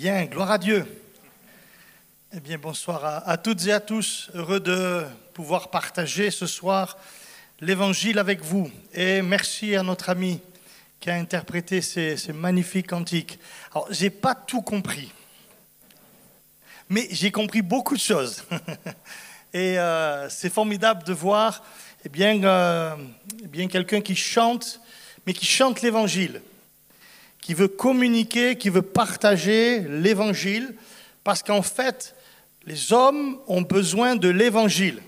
Bien, gloire à Dieu. Eh bien, bonsoir à toutes et à tous. Heureux de pouvoir partager ce soir l'Évangile avec vous. Et merci à notre ami qui a interprété ces magnifiques cantiques. Alors, je n'ai pas tout compris, mais j'ai compris beaucoup de choses. Et c'est formidable de voir quelqu'un qui chante, mais qui chante l'Évangile, qui veut communiquer, qui veut partager l'Évangile, parce qu'en fait, les hommes ont besoin de l'Évangile.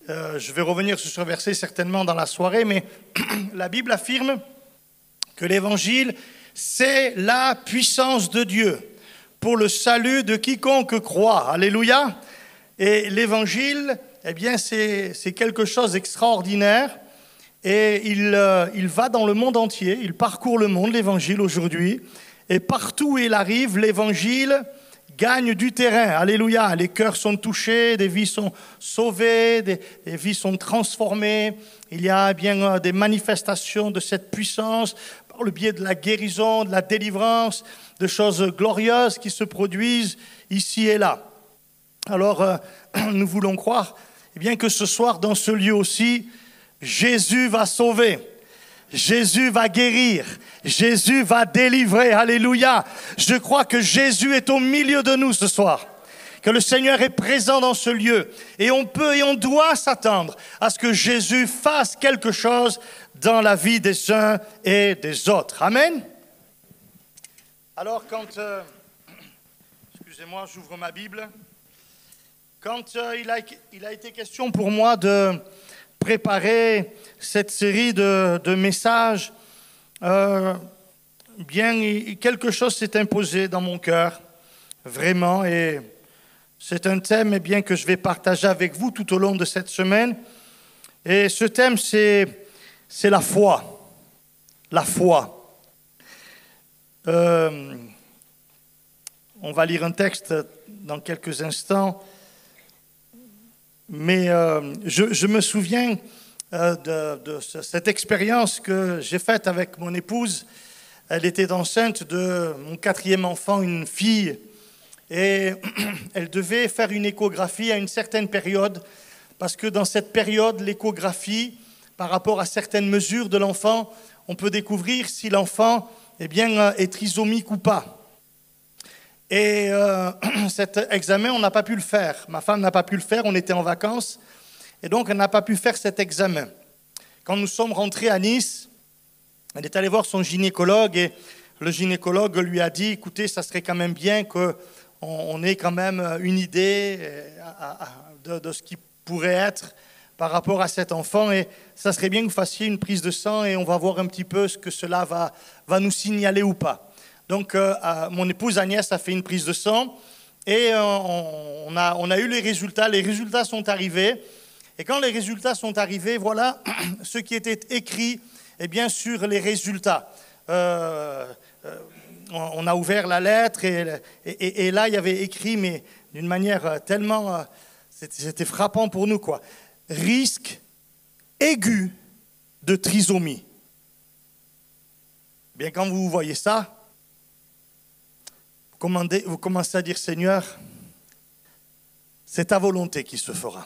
Je vais revenir sur ce verset certainement dans la soirée, mais la Bible affirme que l'Évangile, c'est la puissance de Dieu pour le salut de quiconque croit. Alléluia. Et l'Évangile, eh bien, c'est quelque chose d'extraordinaire. Et il va dans le monde entier, il parcourt le monde, l'Évangile aujourd'hui. Et partout où il arrive, l'Évangile gagne du terrain. Alléluia. Les cœurs sont touchés, des vies sont sauvées, des vies sont transformées. Il y a bien des manifestations de cette puissance par le biais de la guérison, de la délivrance, de choses glorieuses qui se produisent ici et là. Alors, nous voulons croire que ce soir, dans ce lieu aussi, Jésus va sauver, Jésus va guérir, Jésus va délivrer, alléluia. Je crois que Jésus est au milieu de nous ce soir, que le Seigneur est présent dans ce lieu. Et on peut et on doit s'attendre à ce que Jésus fasse quelque chose dans la vie des uns et des autres. Amen. Alors excusez-moi, j'ouvre ma Bible. Quand il a été question pour moi de préparer cette série de messages, quelque chose s'est imposé dans mon cœur, vraiment, et c'est un thème que je vais partager avec vous tout au long de cette semaine. Et ce thème, c'est la foi. La foi. On va lire un texte dans quelques instants. Mais je me souviens de cette expérience que j'ai faite avec mon épouse. Elle était enceinte de mon 4e enfant, une fille, et elle devait faire une échographie à une certaine période, parce que dans cette période, l'échographie, par rapport à certaines mesures de l'enfant, on peut découvrir si l'enfant est trisomique ou pas. Et cet examen, on n'a pas pu le faire. Ma femme n'a pas pu le faire, on était en vacances. Et donc, elle n'a pas pu faire cet examen. Quand nous sommes rentrés à Nice, elle est allée voir son gynécologue et le gynécologue lui a dit, écoutez, ça serait quand même bien qu'on ait quand même une idée de ce qui pourrait être par rapport à cet enfant. Et ça serait bien que vous fassiez une prise de sang et on va voir un petit peu ce que cela va nous signaler ou pas. Donc, mon épouse Agnès a fait une prise de sang et on a eu les résultats. Les résultats sont arrivés. Et quand les résultats sont arrivés, voilà ce qui était écrit sur les résultats. On a ouvert la lettre et là, il y avait écrit, mais d'une manière tellement... c'était frappant pour nous, quoi. Risque aigu de trisomie. Bien, quand vous voyez ça, vous commencez à dire, Seigneur, c'est ta volonté qui se fera.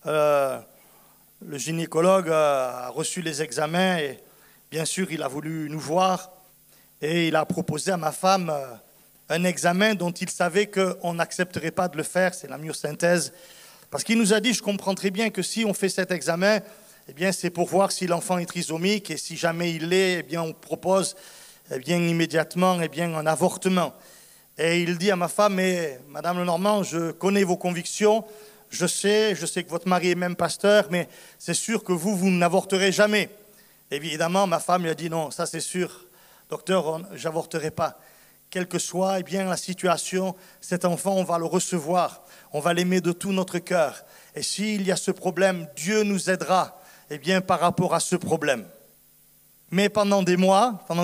Le gynécologue a reçu les examens et bien sûr, il a voulu nous voir et il a proposé à ma femme un examen dont il savait qu'on n'accepterait pas de le faire, c'est la myosynthèse. Parce qu'il nous a dit, je comprends très bien que si on fait cet examen, c'est pour voir si l'enfant est trisomique et si jamais il l'est, on propose immédiatement un avortement. Et il dit à ma femme, mais Madame Lenormand, je connais vos convictions, je sais que votre mari est même pasteur, mais c'est sûr que vous n'avorterez jamais. Évidemment, ma femme lui a dit, non, ça c'est sûr, docteur, j'avorterai pas. Quelle que soit la situation, cet enfant, on va le recevoir, on va l'aimer de tout notre cœur. Et s'il y a ce problème, Dieu nous aidera par rapport à ce problème. Mais pendant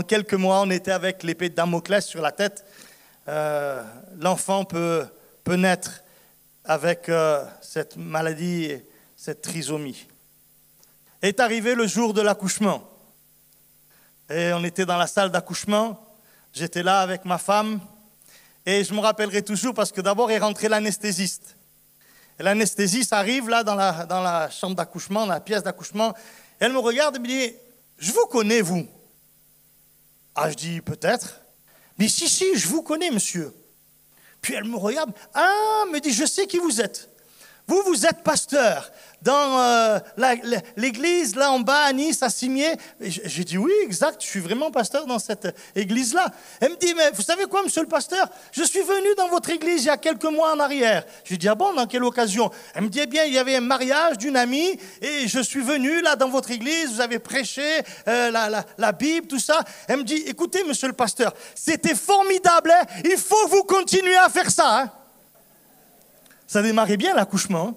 quelques mois, on était avec l'épée de Damoclès sur la tête. L'enfant peut naître avec cette maladie, cette trisomie. Est arrivé le jour de l'accouchement. Et on était dans la salle d'accouchement. J'étais là avec ma femme et je me rappellerai toujours parce que d'abord est rentré l'anesthésiste. Et l'anesthésiste arrive là dans la chambre d'accouchement, dans la pièce d'accouchement. Elle me regarde et me dit « Je vous connais, vous ?» Ah, je dis « Peut-être. » Mais si, je vous connais, monsieur. Puis elle me regarde. « Ah, me dit, je sais qui vous êtes. Vous êtes pasteur dans l'église là en bas à Nice, à Cimier. » J'ai dit oui, exact, je suis vraiment pasteur dans cette église-là. Elle me dit, mais vous savez quoi, monsieur le pasteur, je suis venu dans votre église il y a quelques mois en arrière. Je lui dis, ah bon, dans quelle occasion? Elle me dit, eh bien, il y avait un mariage d'une amie et je suis venu là dans votre église, vous avez prêché la Bible, tout ça. Elle me dit, écoutez, monsieur le pasteur, c'était formidable, hein, il faut que vous continuiez à faire ça, hein. Ça démarrait bien l'accouchement.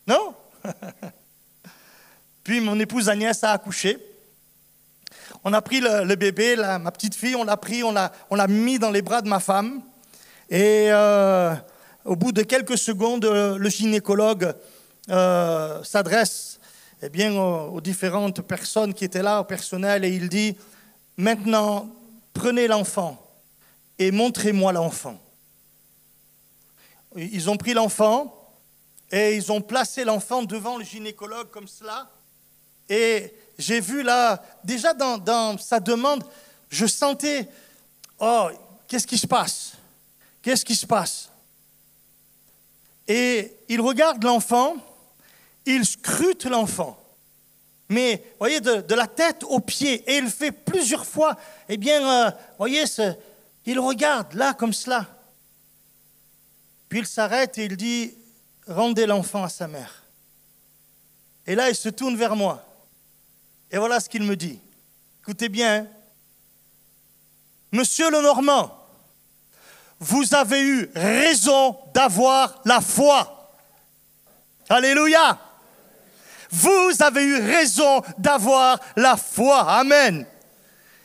Hein? Non? Puis mon épouse Agnès a accouché. On a pris le bébé, ma petite fille, on l'a pris, on l'a mis dans les bras de ma femme. Et au bout de quelques secondes, le gynécologue s'adresse aux différentes personnes qui étaient là, au personnel, et il dit, maintenant, prenez l'enfant et montrez-moi l'enfant. Ils ont pris l'enfant et ils ont placé l'enfant devant le gynécologue comme cela. Et j'ai vu là, déjà dans sa demande, je sentais, oh, qu'est-ce qui se passe? Qu'est-ce qui se passe? Et il regarde l'enfant, il scrute l'enfant. Mais, vous voyez, de la tête aux pieds. Et il fait plusieurs fois, vous voyez, il regarde là comme cela. Puis il s'arrête et il dit, rendez l'enfant à sa mère. Et là, il se tourne vers moi. Et voilà ce qu'il me dit. Écoutez bien. Hein. Monsieur Lenormand, vous avez eu raison d'avoir la foi. Alléluia. Vous avez eu raison d'avoir la foi. Amen.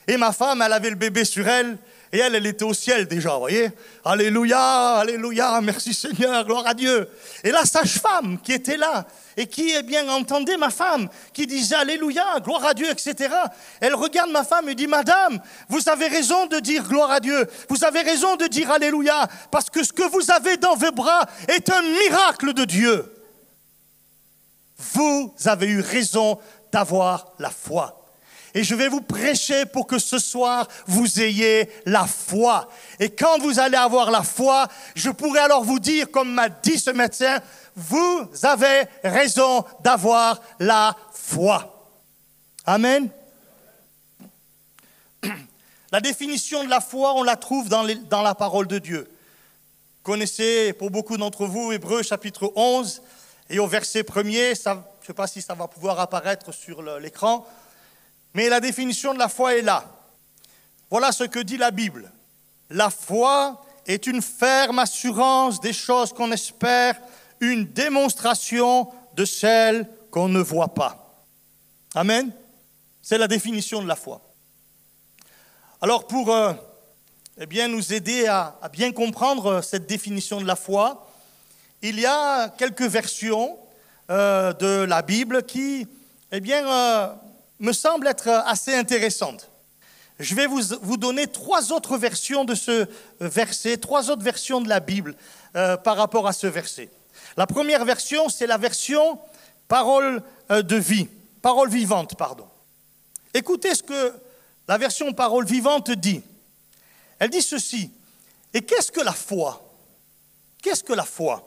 Et ma femme, elle avait le bébé sur elle. Et elle était au ciel déjà, vous voyez. Alléluia, alléluia, merci Seigneur, gloire à Dieu. Et la sage-femme qui était là, et qui, entendait ma femme, qui disait alléluia, gloire à Dieu, etc. Elle regarde ma femme et dit, madame, vous avez raison de dire gloire à Dieu. Vous avez raison de dire alléluia, parce que ce que vous avez dans vos bras est un miracle de Dieu. Vous avez eu raison d'avoir la foi. Et je vais vous prêcher pour que ce soir, vous ayez la foi. Et quand vous allez avoir la foi, je pourrai alors vous dire, comme m'a dit ce médecin, vous avez raison d'avoir la foi. Amen. La définition de la foi, on la trouve dans la parole de Dieu. Vous connaissez, pour beaucoup d'entre vous, Hébreux chapitre 11, et au verset 1er, je ne sais pas si ça va pouvoir apparaître sur l'écran, mais la définition de la foi est là. Voilà ce que dit la Bible. La foi est une ferme assurance des choses qu'on espère, une démonstration de celles qu'on ne voit pas. Amen. C'est la définition de la foi. Alors pour nous aider à bien comprendre cette définition de la foi, il y a quelques versions de la Bible qui me semblent être assez intéressantes. Je vais vous donner 3 autres versions de ce verset, 3 autres versions de la Bible par rapport à ce verset. La première version, c'est la version parole de vie, parole vivante, pardon. Écoutez ce que la version parole vivante dit. Elle dit ceci. Et qu'est-ce que la foi? Qu'est-ce que la foi?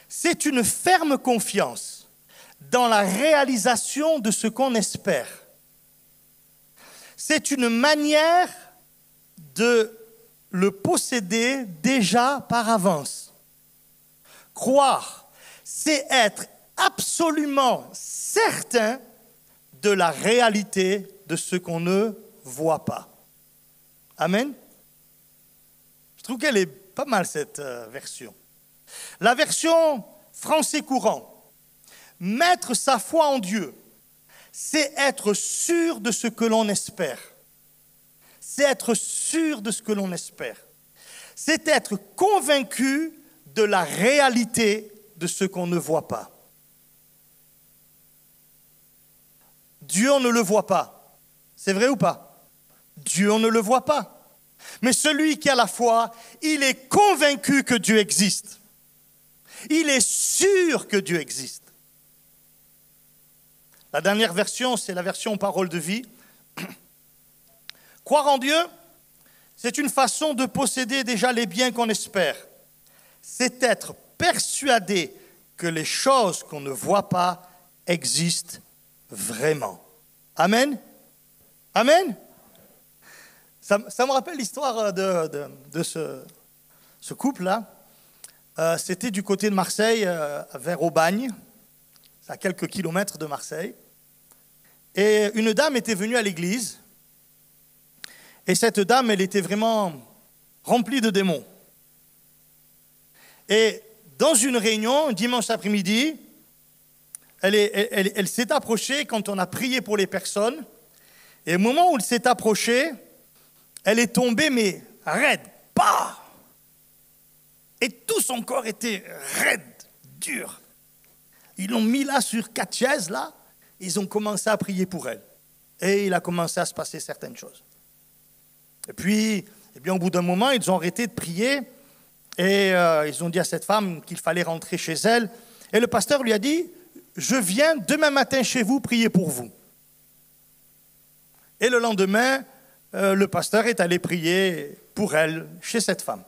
C'est une ferme confiance dans la réalisation de ce qu'on espère. C'est une manière de le posséder déjà par avance. Croire, c'est être absolument certain de la réalité de ce qu'on ne voit pas. Amen. Je trouve qu'elle est pas mal cette version. La version français courant. Mettre sa foi en Dieu, c'est être sûr de ce que l'on espère. C'est être sûr de ce que l'on espère. C'est être convaincu de la réalité de ce qu'on ne voit pas. Dieu, on ne le voit pas. C'est vrai ou pas? Dieu, on ne le voit pas. Mais celui qui a la foi, il est convaincu que Dieu existe. Il est sûr que Dieu existe. La dernière version, c'est la version parole de vie. Croire en Dieu, c'est une façon de posséder déjà les biens qu'on espère. C'est être persuadé que les choses qu'on ne voit pas existent vraiment. Amen? Amen? Ça me rappelle l'histoire de ce couple-là. C'était du côté de Marseille, vers Aubagne, à quelques kilomètres de Marseille. Et une dame était venue à l'église. Et cette dame, elle était vraiment remplie de démons. Et dans une réunion, dimanche après-midi, elle s'est approchée quand on a prié pour les personnes. Et au moment où elle s'est approchée, elle est tombée, mais raide. Bah! Et tout son corps était raide, dur. Ils l'ont mis là sur 4 chaises, là. Ils ont commencé à prier pour elle. Et il a commencé à se passer certaines choses. Et puis, au bout d'un moment, ils ont arrêté de prier. Et ils ont dit à cette femme qu'il fallait rentrer chez elle. Et le pasteur lui a dit, je viens demain matin chez vous prier pour vous. Et le lendemain, le pasteur est allé prier pour elle, chez cette femme.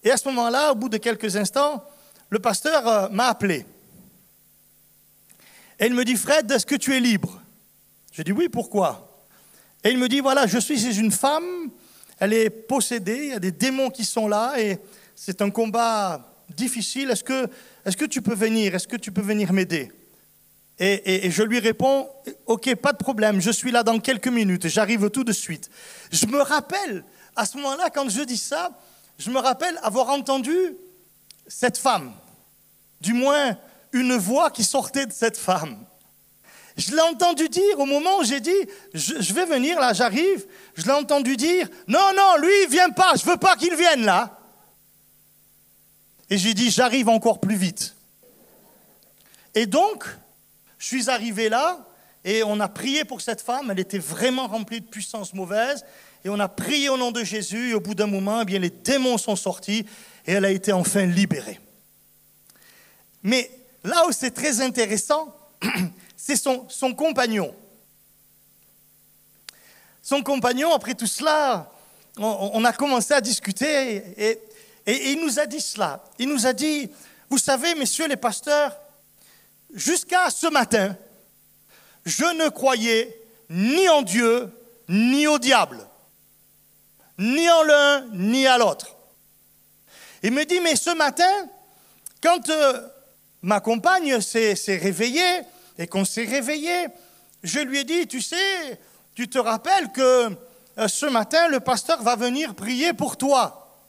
Et à ce moment-là, au bout de quelques instants, le pasteur m'a appelé. Et il me dit, Fred, est-ce que tu es libre? Je dis, oui, pourquoi? Et il me dit, voilà, je suis chez une femme, elle est possédée, il y a des démons qui sont là, et c'est un combat difficile. Est-ce que tu peux venir? Est-ce que tu peux venir m'aider? Et je lui réponds, ok, pas de problème, je suis là dans quelques minutes, j'arrive tout de suite. Je me rappelle, à ce moment-là, quand je dis ça, je me rappelle avoir entendu cette femme, du moins une voix qui sortait de cette femme. Je l'ai entendu dire au moment où j'ai dit, je vais venir là, j'arrive, je l'ai entendu dire, non, lui, il ne vient pas, je ne veux pas qu'il vienne là. Et j'ai dit, j'arrive encore plus vite. Et donc, je suis arrivé là, et on a prié pour cette femme, elle était vraiment remplie de puissance mauvaise, et on a prié au nom de Jésus, et au bout d'un moment, eh bien, les démons sont sortis, et elle a été enfin libérée. Mais là où c'est très intéressant, c'est son compagnon. Son compagnon, après tout cela, on a commencé à discuter, et il nous a dit cela. Il nous a dit, vous savez, messieurs les pasteurs, jusqu'à ce matin, je ne croyais ni en Dieu, ni au diable. Ni en l'un, ni à l'autre. Il me dit, mais ce matin, quand ma compagne s'est réveillée, et qu'on s'est réveillé, je lui ai dit, tu sais, tu te rappelles que ce matin, le pasteur va venir prier pour toi.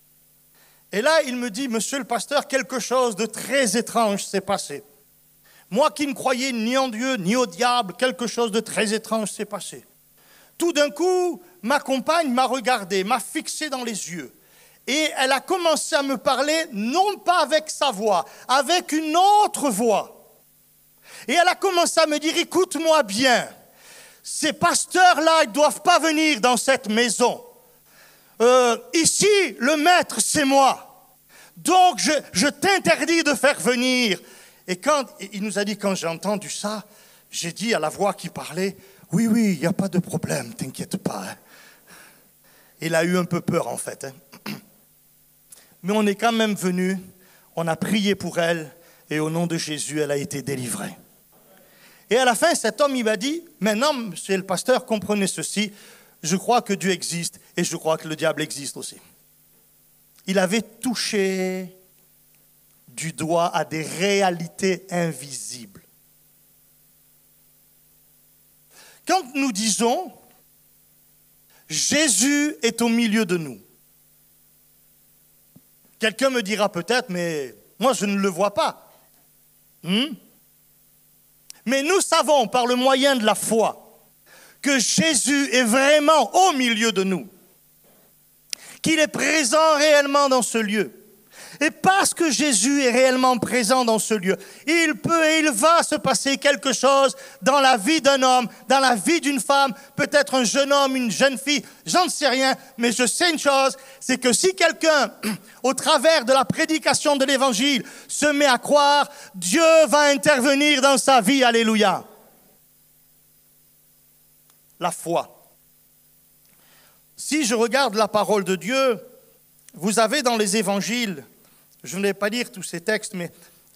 Et là, il me dit, monsieur le pasteur, quelque chose de très étrange s'est passé. Moi qui ne croyais ni en Dieu, ni au diable, quelque chose de très étrange s'est passé. Tout d'un coup, ma compagne m'a regardé, m'a fixé dans les yeux. Et elle a commencé à me parler, non pas avec sa voix, avec une autre voix. Et elle a commencé à me dire, écoute-moi bien, ces pasteurs-là, ils ne doivent pas venir dans cette maison. Ici, le maître, c'est moi. Donc, je t'interdis de faire venir. Et quand il nous a dit, quand j'ai entendu ça, j'ai dit à la voix qui parlait, oui, il n'y a pas de problème, t'inquiète pas. Hein. Il a eu un peu peur en fait. Hein. Mais on est quand même venu, on a prié pour elle, et au nom de Jésus, elle a été délivrée. Et à la fin, cet homme, il m'a dit, maintenant, monsieur le pasteur, comprenez ceci, je crois que Dieu existe, et je crois que le diable existe aussi. Il avait touché du doigt à des réalités invisibles. Quand nous disons « Jésus est au milieu de nous », quelqu'un me dira peut-être « mais moi je ne le vois pas ». Mais nous savons par le moyen de la foi que Jésus est vraiment au milieu de nous, qu'il est présent réellement dans ce lieu. Et parce que Jésus est réellement présent dans ce lieu, il peut et il va se passer quelque chose dans la vie d'un homme, dans la vie d'une femme, peut-être un jeune homme, une jeune fille, j'en sais rien, mais je sais une chose, c'est que si quelqu'un, au travers de la prédication de l'Évangile, se met à croire, Dieu va intervenir dans sa vie, alléluia. La foi. Si je regarde la parole de Dieu, vous avez dans les évangiles, je ne vais pas lire tous ces textes, mais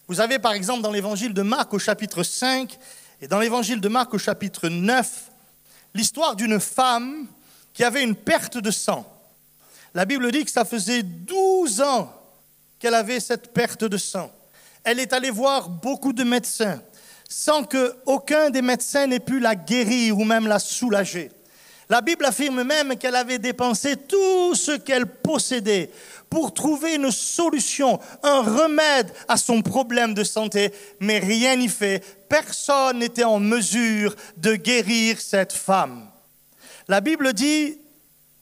vous avez par exemple dans l'évangile de Marc au chapitre 5 et dans l'évangile de Marc au chapitre 9, l'histoire d'une femme qui avait une perte de sang. La Bible dit que ça faisait 12 ans qu'elle avait cette perte de sang. Elle est allée voir beaucoup de médecins sans qu'aucun des médecins n'ait pu la guérir ou même la soulager. La Bible affirme même qu'elle avait dépensé tout ce qu'elle possédait pour trouver une solution, un remède à son problème de santé, mais rien n'y fait. Personne n'était en mesure de guérir cette femme. La Bible dit,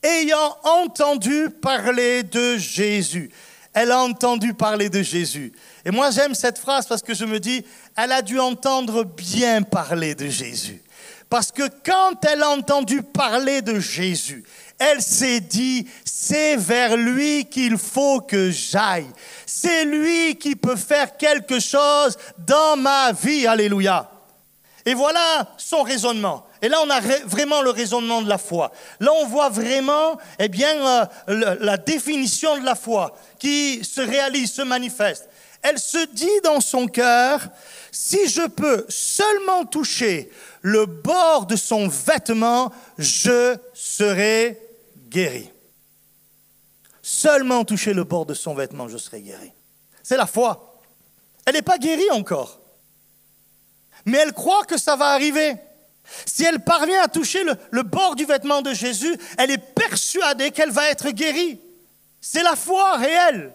ayant entendu parler de Jésus. Elle a entendu parler de Jésus. Et moi, j'aime cette phrase parce que je me dis, elle a dû entendre bien parler de Jésus. Parce que quand elle a entendu parler de Jésus, elle s'est dit, c'est vers lui qu'il faut que j'aille. C'est lui qui peut faire quelque chose dans ma vie. Alléluia. Et voilà son raisonnement. Et là, on a vraiment le raisonnement de la foi. Là, on voit vraiment la définition de la foi qui se réalise, se manifeste. Elle se dit dans son cœur, si je peux seulement toucher le bord de son vêtement, je serai guéri. Seulement toucher le bord de son vêtement, je serai guéri. C'est la foi. Elle n'est pas guérie encore. Mais elle croit que ça va arriver. Si elle parvient à toucher le bord du vêtement de Jésus, elle est persuadée qu'elle va être guérie. C'est la foi réelle.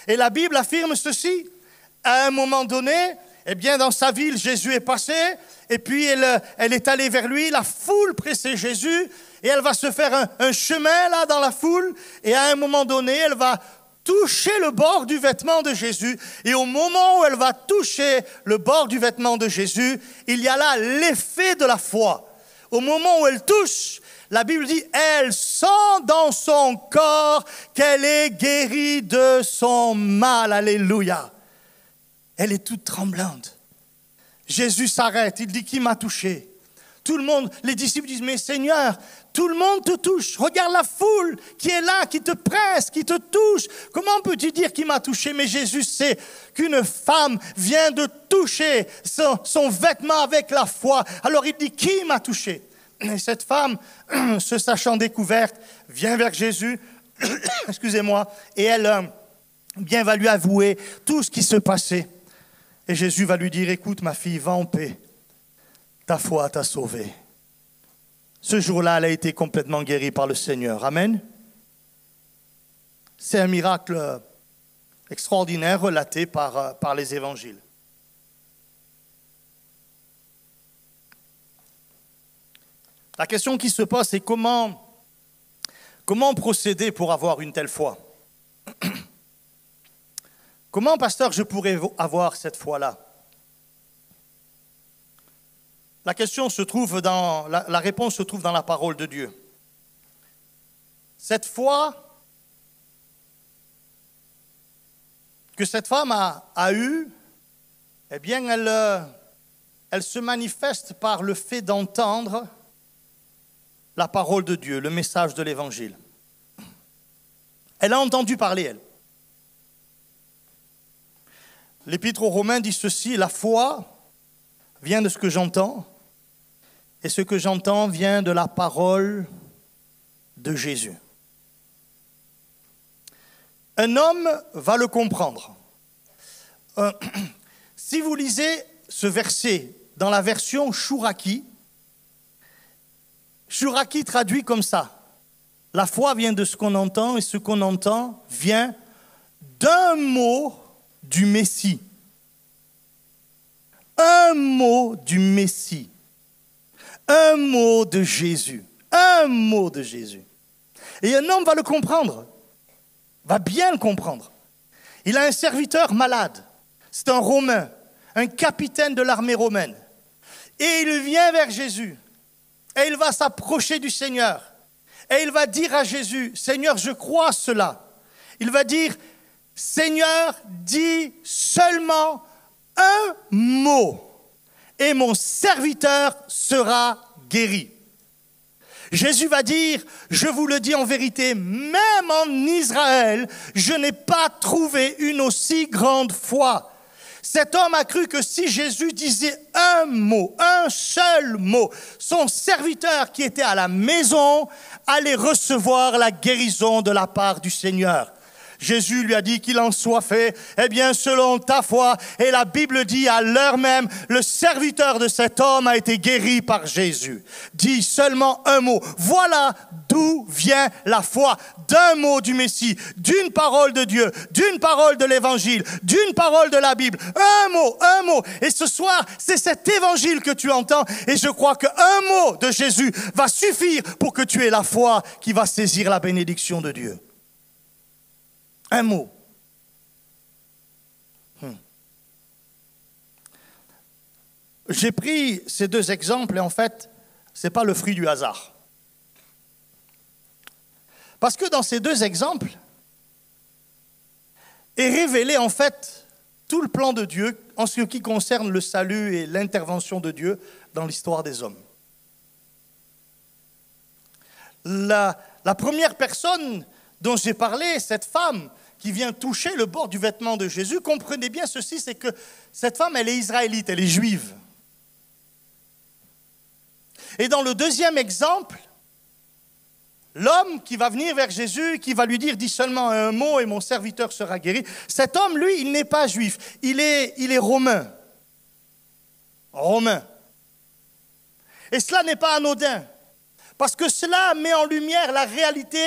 Et la Bible affirme ceci. À un moment donné, dans sa ville, Jésus est passé, et puis elle est allée vers lui, la foule pressait Jésus, et elle va se faire un chemin là dans la foule, et à un moment donné, elle va toucher le bord du vêtement de Jésus, et au moment où elle va toucher le bord du vêtement de Jésus, il y a là l'effet de la foi. Au moment où elle touche, la Bible dit, elle sent dans son corps qu'elle est guérie de son mal. Alléluia. Elle est toute tremblante. Jésus s'arrête, il dit, qui m'a touché? Tout le monde, les disciples disent, mais Seigneur, tout le monde te touche. Regarde la foule qui est là, qui te presse, qui te touche. Comment peux-tu dire qui m'a touché? Mais Jésus sait qu'une femme vient de toucher son vêtement avec la foi. Alors il dit, qui m'a touché? Et cette femme, se sachant découverte, vient vers Jésus, excusez-moi, et elle va lui avouer tout ce qui se passait. Et Jésus va lui dire, écoute ma fille, va en paix, ta foi t'a sauvée. Ce jour-là, elle a été complètement guérie par le Seigneur. Amen. C'est un miracle extraordinaire relaté par les évangiles. La question qui se pose, c'est comment procéder pour avoir une telle foi? Comment, pasteur, je pourrais avoir cette foi-là? La réponse se trouve dans la parole de Dieu. Cette foi que cette femme a eue, elle se manifeste par le fait d'entendre la parole de Dieu, le message de l'Évangile. Elle a entendu parler, elle. L'Épître aux Romains dit ceci, la foi vient de ce que j'entends, et ce que j'entends vient de la parole de Jésus. Un homme va le comprendre. Si vous lisez ce verset dans la version Chouraki traduit comme ça. La foi vient de ce qu'on entend, et ce qu'on entend vient d'un mot du Messie. Un mot du Messie. Un mot de Jésus. Un mot de Jésus. Et un homme va le comprendre. Va bien le comprendre. Il a un serviteur malade. C'est un Romain, un capitaine de l'armée romaine. Et il vient vers Jésus. Et il va s'approcher du Seigneur. Et il va dire à Jésus, Seigneur, je crois cela. Il va dire, Seigneur, dis seulement un mot et mon serviteur sera guéri. Jésus va dire, je vous le dis en vérité, même en Israël, je n'ai pas trouvé une aussi grande foi. Cet homme a cru que si Jésus disait un mot, un seul mot, son serviteur qui était à la maison allait recevoir la guérison de la part du Seigneur. Jésus lui a dit qu'il en soit fait, eh bien selon ta foi, et la Bible dit à l'heure même, le serviteur de cet homme a été guéri par Jésus. Dis seulement un mot, voilà d'où vient la foi, d'un mot du Messie, d'une parole de Dieu, d'une parole de l'Évangile, d'une parole de la Bible, un mot. Et ce soir, c'est cet Évangile que tu entends, et je crois qu'un mot de Jésus va suffire pour que tu aies la foi qui va saisir la bénédiction de Dieu. Un mot. J'ai pris ces deux exemples et en fait, ce n'est pas le fruit du hasard. Parce que dans ces deux exemples est révélé en fait tout le plan de Dieu en ce qui concerne le salut et l'intervention de Dieu dans l'histoire des hommes. La première personne dont j'ai parlé, cette femme qui vient toucher le bord du vêtement de Jésus, comprenez bien ceci, c'est que cette femme, elle est israélite, elle est juive. Et dans le deuxième exemple, l'homme qui va venir vers Jésus, qui va lui dire, dis seulement un mot et mon serviteur sera guéri. Cet homme, lui, il n'est pas juif, il est romain. Romain. Et cela n'est pas anodin, parce que cela met en lumière la réalité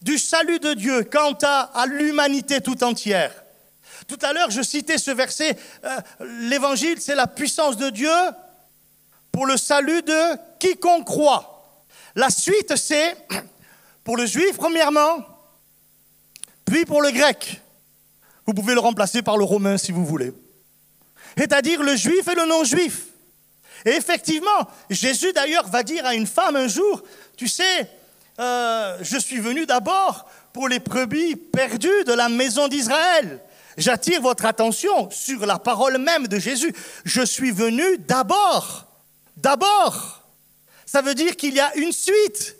du salut de Dieu quant à l'humanité tout entière. Tout à l'heure, je citais ce verset, l'Évangile, c'est la puissance de Dieu pour le salut de quiconque croit. La suite, c'est pour le juif, premièrement, puis pour le grec. Vous pouvez le remplacer par le romain si vous voulez. C'est-à-dire le juif et le non-juif. Et effectivement, Jésus d'ailleurs va dire à une femme un jour, tu sais, je suis venu d'abord pour les brebis perdues de la maison d'Israël. J'attire votre attention sur la parole même de Jésus. Je suis venu d'abord. D'abord. Ça veut dire qu'il y a une suite.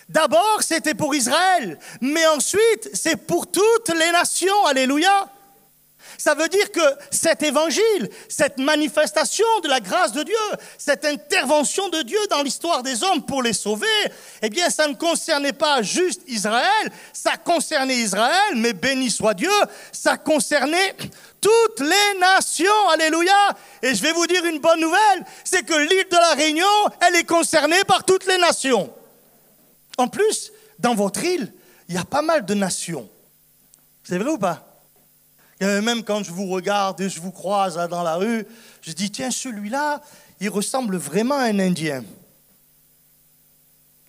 D'abord, c'était pour Israël. Mais ensuite, c'est pour toutes les nations. Alléluia. Ça veut dire que cet évangile, cette manifestation de la grâce de Dieu, cette intervention de Dieu dans l'histoire des hommes pour les sauver, eh bien, ça ne concernait pas juste Israël, ça concernait Israël, mais béni soit Dieu, ça concernait toutes les nations, alléluia. Et je vais vous dire une bonne nouvelle, c'est que l'île de la Réunion, elle est concernée par toutes les nations. En plus, dans votre île, il y a pas mal de nations. C'est vrai ou pas ? Même quand je vous regarde et je vous croise dans la rue, je dis, tiens, celui-là, il ressemble vraiment à un Indien.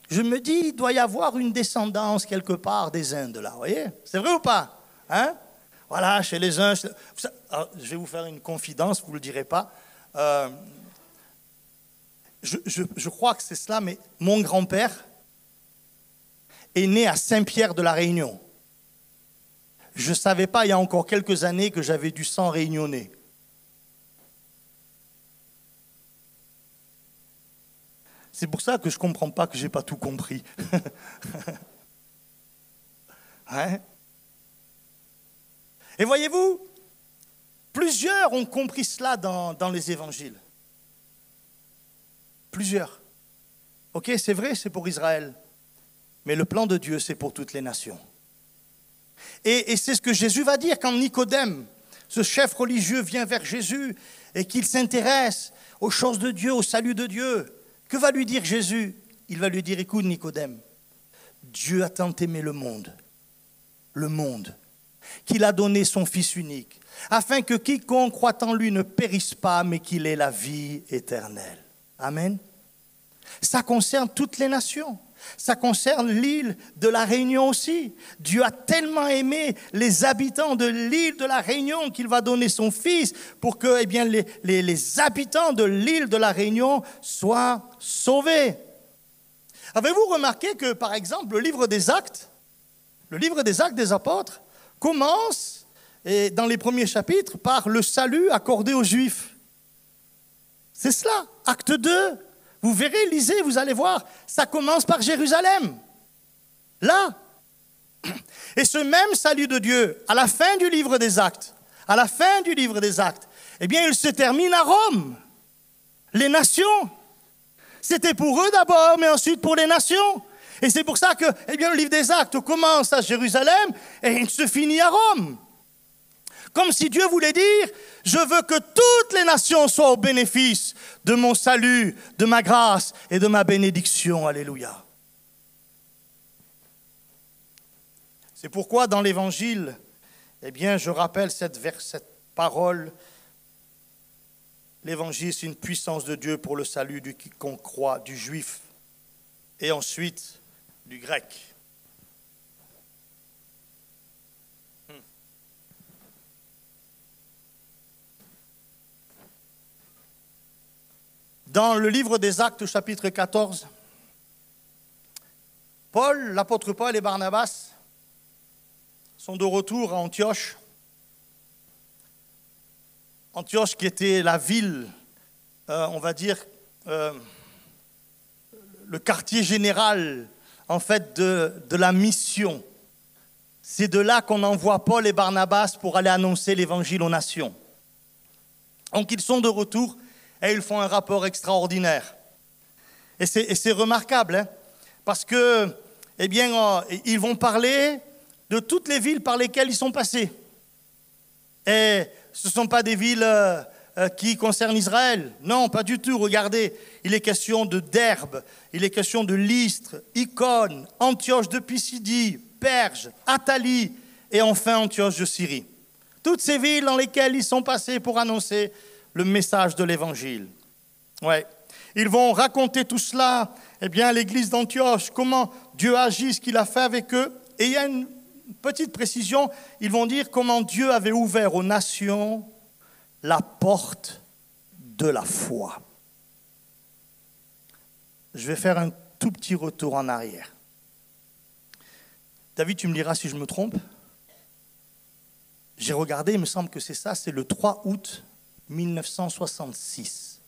Je me dis, il doit y avoir une descendance quelque part des Indes, là, vous voyez ? C'est vrai ou pas ? Hein ? Voilà, chez les uns... Alors, je vais vous faire une confidence, vous ne le direz pas. Je crois que c'est cela, mais mon grand-père est né à Saint-Pierre de la Réunion. Je ne savais pas, il y a encore quelques années, que j'avais du sang réunionnais. C'est pour ça que je ne comprends pas que je n'ai pas tout compris. Hein? Et voyez-vous, plusieurs ont compris cela dans les évangiles. Plusieurs. Ok, c'est vrai, c'est pour Israël. Mais le plan de Dieu, c'est pour toutes les nations. Et c'est ce que Jésus va dire quand Nicodème, ce chef religieux, vient vers Jésus et qu'il s'intéresse aux choses de Dieu, au salut de Dieu. Que va lui dire Jésus ? Il va lui dire, écoute Nicodème, Dieu a tant aimé le monde, qu'il a donné son Fils unique, afin que quiconque croit en lui ne périsse pas, mais qu'il ait la vie éternelle. Amen. Ça concerne toutes les nations. Ça concerne l'île de la Réunion aussi. Dieu a tellement aimé les habitants de l'île de la Réunion qu'il va donner son Fils pour que les habitants de l'île de la Réunion soient sauvés. Avez-vous remarqué que, par exemple, le livre des Actes des Apôtres, commence, et dans les premiers chapitres, par le salut accordé aux Juifs. C'est cela, Acte 2. Vous verrez, lisez, vous allez voir, ça commence par Jérusalem. Là. Et ce même salut de Dieu, à la fin du livre des Actes, eh bien, il se termine à Rome. Les nations. C'était pour eux d'abord, mais ensuite pour les nations. Et c'est pour ça que le livre des Actes commence à Jérusalem et il se finit à Rome. Comme si Dieu voulait dire, je veux que toutes les nations soient au bénéfice de mon salut, de ma grâce et de ma bénédiction. Alléluia. C'est pourquoi dans l'Évangile, je rappelle cette parole. L'Évangile, c'est une puissance de Dieu pour le salut du quiconque croit, du juif et ensuite du grec. Dans le livre des Actes, chapitre 14, l'apôtre Paul et Barnabas sont de retour à Antioche. Antioche qui était la ville, le quartier général, en fait, de la mission. C'est de là qu'on envoie Paul et Barnabas pour aller annoncer l'évangile aux nations. Donc ils sont de retour et ils font un rapport extraordinaire. Et c'est remarquable, parce que, ils vont parler de toutes les villes par lesquelles ils sont passés. Et ce ne sont pas des villes qui concernent Israël. Non, pas du tout. Regardez, il est question de Derbe, il est question de Lystre, Icône, Antioche de Pisidie, Perge, Athalie et enfin Antioche de Syrie. Toutes ces villes dans lesquelles ils sont passés pour annoncer le message de l'Évangile. Ouais. Ils vont raconter tout cela, à l'église d'Antioche, comment Dieu agit, ce qu'il a fait avec eux. Et il y a une petite précision, ils vont dire comment Dieu avait ouvert aux nations la porte de la foi. Je vais faire un tout petit retour en arrière. David, tu me diras si je me trompe. J'ai regardé, il me semble que c'est ça, c'est le 3 août 1966.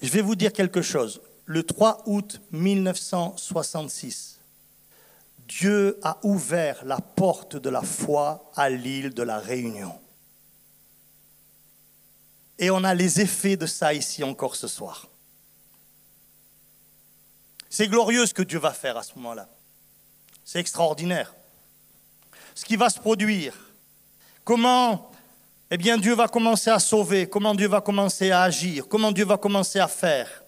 Je vais vous dire quelque chose. Le 3 août 1966, Dieu a ouvert la porte de la foi à l'île de la Réunion. Et on a les effets de ça ici encore ce soir. C'est glorieux ce que Dieu va faire à ce moment-là. C'est extraordinaire. Ce qui va se produire, comment Dieu va commencer à sauver, comment Dieu va commencer à agir, comment Dieu va commencer à faire.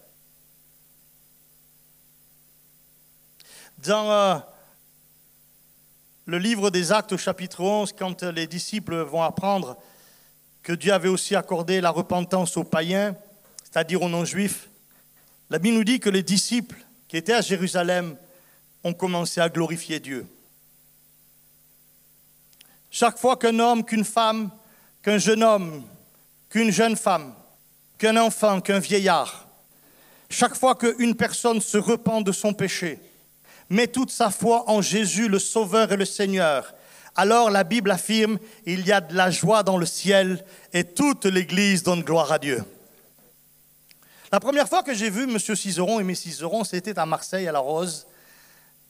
Dans le livre des Actes au chapitre 11, quand les disciples vont apprendre que Dieu avait aussi accordé la repentance aux païens, c'est-à-dire aux non-juifs, la Bible nous dit que les disciples qui étaient à Jérusalem ont commencé à glorifier Dieu. Chaque fois qu'un homme, qu'une femme, qu'un jeune homme, qu'une jeune femme, qu'un enfant, qu'un vieillard, chaque fois qu'une personne se repent de son péché, met toute sa foi en Jésus, le Sauveur et le Seigneur, alors la Bible affirme, il y a de la joie dans le ciel et toute l'Église donne gloire à Dieu. La première fois que j'ai vu M. Cizeron et mes Cizeron, c'était à Marseille, à la Rose,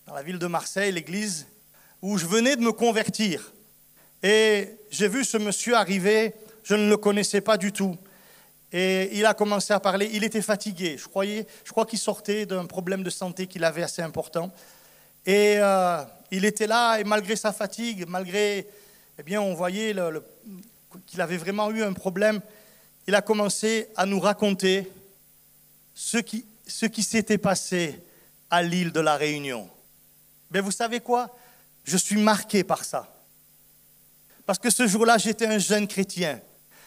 dans la ville de Marseille, l'église, où je venais de me convertir. Et j'ai vu ce monsieur arriver, je ne le connaissais pas du tout. Et il a commencé à parler, il était fatigué. Je crois qu'il sortait d'un problème de santé qu'il avait assez important. Et il était là, et malgré sa fatigue, on voyait qu'il avait vraiment eu un problème. Il a commencé à nous raconter ce qui s'était passé à l'île de la Réunion. Mais vous savez quoi? Je suis marqué par ça. Parce que ce jour-là, j'étais un jeune chrétien.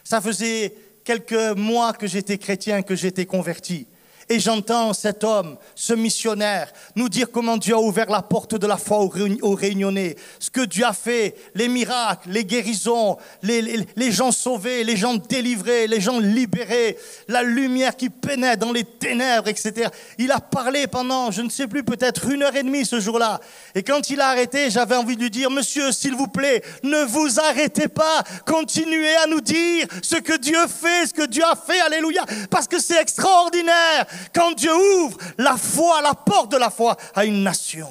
Ça faisait quelques mois que j'étais chrétien, que j'étais converti. Et j'entends cet homme, ce missionnaire, nous dire comment Dieu a ouvert la porte de la foi aux Réunionnais. Ce que Dieu a fait, les miracles, les guérisons, les gens sauvés, les gens délivrés, les gens libérés, la lumière qui pénètre dans les ténèbres, etc. Il a parlé pendant, je ne sais plus, peut-être 1h30 ce jour-là. Et quand il a arrêté, j'avais envie de lui dire, monsieur, s'il vous plaît, ne vous arrêtez pas, continuez à nous dire ce que Dieu fait, ce que Dieu a fait, alléluia, parce que c'est extraordinaire quand Dieu ouvre la foi, la porte de la foi à une nation.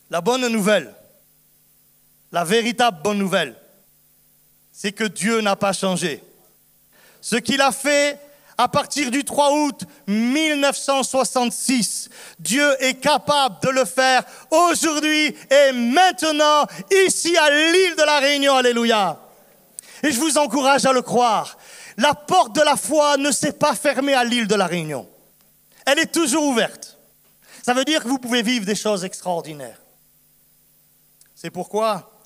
La bonne nouvelle, la véritable bonne nouvelle, c'est que Dieu n'a pas changé. Ce qu'il a fait à partir du 3 août 1966, Dieu est capable de le faire aujourd'hui et maintenant, ici à l'île de la Réunion, alléluia. Et je vous encourage à le croire. La porte de la foi ne s'est pas fermée à l'île de la Réunion. Elle est toujours ouverte. Ça veut dire que vous pouvez vivre des choses extraordinaires. C'est pourquoi,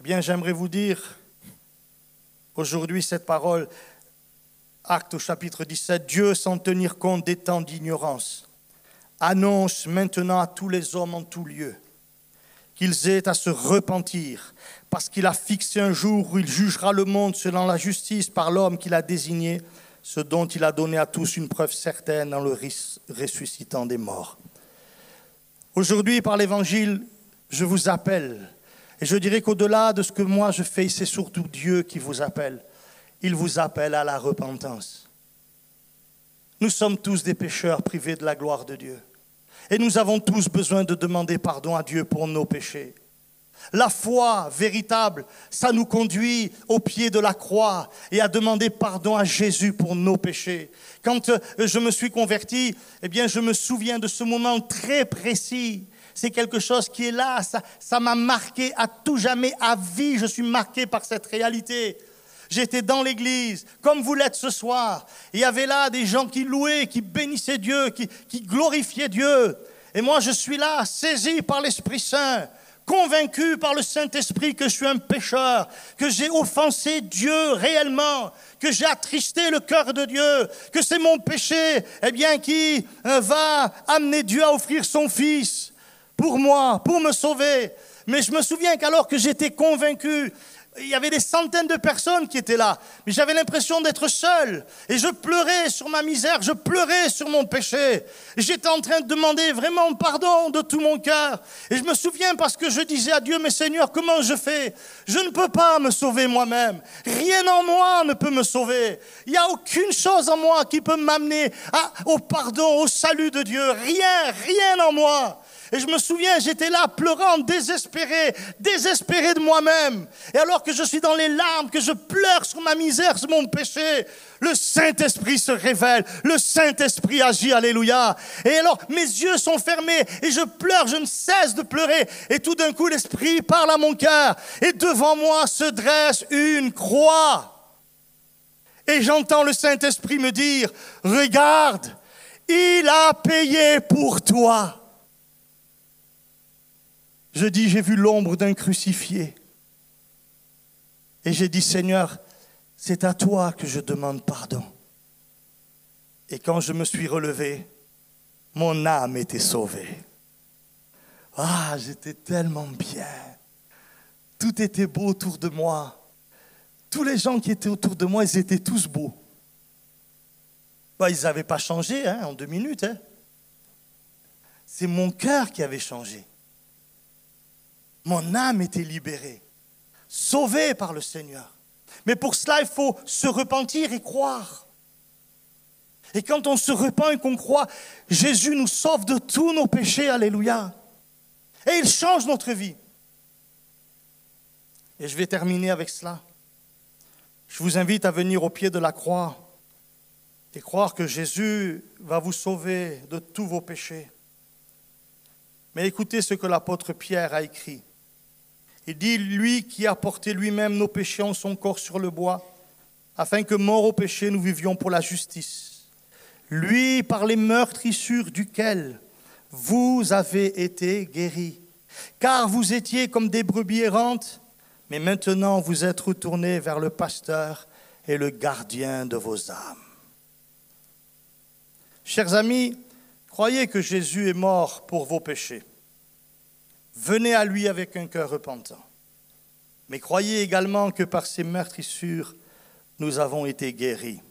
j'aimerais vous dire aujourd'hui cette parole. Actes au chapitre 17, Dieu, sans tenir compte des temps d'ignorance, annonce maintenant à tous les hommes en tout lieu qu'ils aient à se repentir, parce qu'il a fixé un jour où il jugera le monde selon la justice par l'homme qu'il a désigné, ce dont il a donné à tous une preuve certaine en le ressuscitant des morts. Aujourd'hui, par l'Évangile, je vous appelle, et je dirais qu'au-delà de ce que moi je fais, c'est surtout Dieu qui vous appelle. Il vous appelle à la repentance. Nous sommes tous des pécheurs privés de la gloire de Dieu. Et nous avons tous besoin de demander pardon à Dieu pour nos péchés. La foi véritable, ça nous conduit au pied de la croix et à demander pardon à Jésus pour nos péchés. Quand je me suis converti, je me souviens de ce moment très précis. C'est quelque chose qui est là, ça m'a marqué à tout jamais, à vie. Je suis marqué par cette réalité. J'étais dans l'église, comme vous l'êtes ce soir. Il y avait là des gens qui louaient, qui bénissaient Dieu, qui glorifiaient Dieu. Et moi, je suis là, saisi par l'Esprit Saint, convaincu par le Saint-Esprit que je suis un pécheur, que j'ai offensé Dieu réellement, que j'ai attristé le cœur de Dieu, que c'est mon péché, qui va amener Dieu à offrir son Fils pour moi, pour me sauver. Mais je me souviens qu'alors que j'étais convaincu, il y avait des centaines de personnes qui étaient là, mais j'avais l'impression d'être seul. Et je pleurais sur ma misère, je pleurais sur mon péché. Et j'étais en train de demander vraiment pardon de tout mon cœur. Et je me souviens parce que je disais à Dieu, mais Seigneur, comment je fais? Je ne peux pas me sauver moi-même. Rien en moi ne peut me sauver. Il n'y a aucune chose en moi qui peut m'amener au pardon, au salut de Dieu. Rien en moi. Et je me souviens, j'étais là pleurant, désespéré de moi-même. Et alors que je suis dans les larmes, que je pleure sur ma misère, sur mon péché, le Saint-Esprit se révèle, le Saint-Esprit agit, alléluia. Et alors mes yeux sont fermés et je pleure, je ne cesse de pleurer. Et tout d'un coup, l'Esprit parle à mon cœur. Et devant moi se dresse une croix. Et j'entends le Saint-Esprit me dire, regarde, il a payé pour toi. Je dis, j'ai vu l'ombre d'un crucifié. Et j'ai dit, Seigneur, c'est à toi que je demande pardon. Et quand je me suis relevé, mon âme était sauvée. Ah, j'étais tellement bien. Tout était beau autour de moi. Tous les gens qui étaient autour de moi, ils étaient tous beaux. Ils n'avaient pas changé en 2 minutes. C'est mon cœur qui avait changé. Mon âme était libérée, sauvée par le Seigneur. Mais pour cela, il faut se repentir et croire. Et quand on se repent et qu'on croit, Jésus nous sauve de tous nos péchés, alléluia. Et il change notre vie. Et je vais terminer avec cela. Je vous invite à venir au pied de la croix et croire que Jésus va vous sauver de tous vos péchés. Mais écoutez ce que l'apôtre Pierre a écrit. Il dit, lui qui a porté lui-même nos péchés en son corps sur le bois, afin que, morts au péché, nous vivions pour la justice. Lui, par les meurtrissures duquel vous avez été guéris. Car vous étiez comme des brebis errantes, mais maintenant vous êtes retournés vers le pasteur et le gardien de vos âmes. Chers amis, croyez que Jésus est mort pour vos péchés. Venez à lui avec un cœur repentant. Mais croyez également que par ses meurtrissures, nous avons été guéris.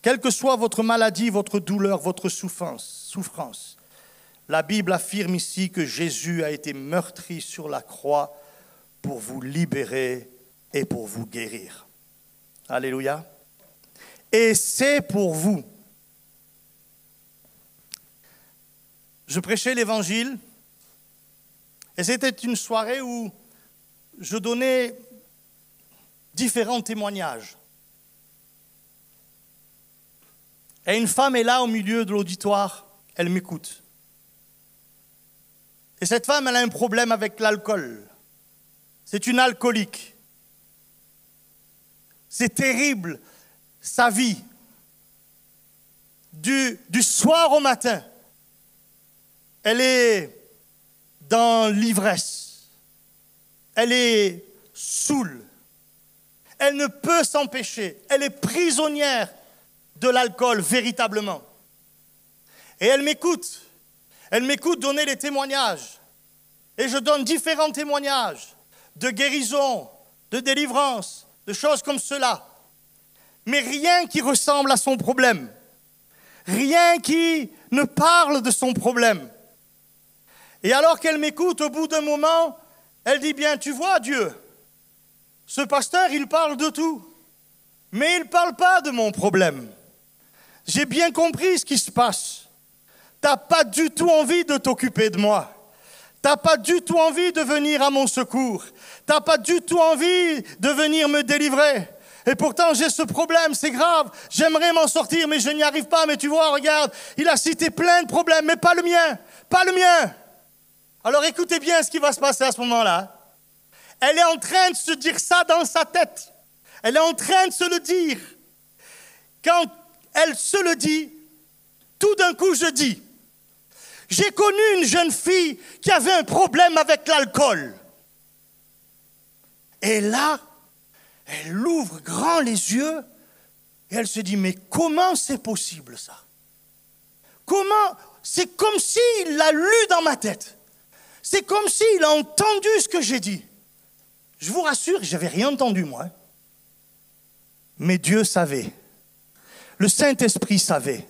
Quelle que soit votre maladie, votre douleur, votre souffrance, la Bible affirme ici que Jésus a été meurtri sur la croix pour vous libérer et pour vous guérir. Alléluia. Et c'est pour vous. Je prêchais l'évangile et c'était une soirée où je donnais différents témoignages. Et une femme est là au milieu de l'auditoire, elle m'écoute. Et cette femme, elle a un problème avec l'alcool. C'est une alcoolique. C'est terrible, sa vie. Du soir au matin, elle est dans l'ivresse. Elle est saoule. Elle ne peut s'empêcher. Elle est prisonnière de l'alcool, véritablement. Et elle m'écoute. Elle m'écoute donner les témoignages. Et je donne différents témoignages de guérison, de délivrance, de choses comme cela. Mais rien qui ressemble à son problème. Rien qui ne parle de son problème. Et alors qu'elle m'écoute, au bout d'un moment, elle dit, bien, tu vois, Dieu, ce pasteur, il parle de tout. Mais il ne parle pas de mon problème. J'ai bien compris ce qui se passe. Tu n'as pas du tout envie de t'occuper de moi. Tu n'as pas du tout envie de venir à mon secours. Tu n'as pas du tout envie de venir me délivrer. Et pourtant, j'ai ce problème, c'est grave. J'aimerais m'en sortir, mais je n'y arrive pas. Mais tu vois, regarde, il a cité plein de problèmes, mais pas le mien. Pas le mien. Alors écoutez bien ce qui va se passer à ce moment-là. Elle est en train de se dire ça dans sa tête. Elle est en train de se le dire. Quand elle se le dit, tout d'un coup je dis, j'ai connu une jeune fille qui avait un problème avec l'alcool. Et là, elle ouvre grand les yeux et elle se dit, mais comment c'est possible ça? Comment? C'est comme s'il l'a lu dans ma tête. C'est comme s'il a entendu ce que j'ai dit. Je vous rassure, je n'avais rien entendu moi. Mais Dieu savait. Le Saint-Esprit savait.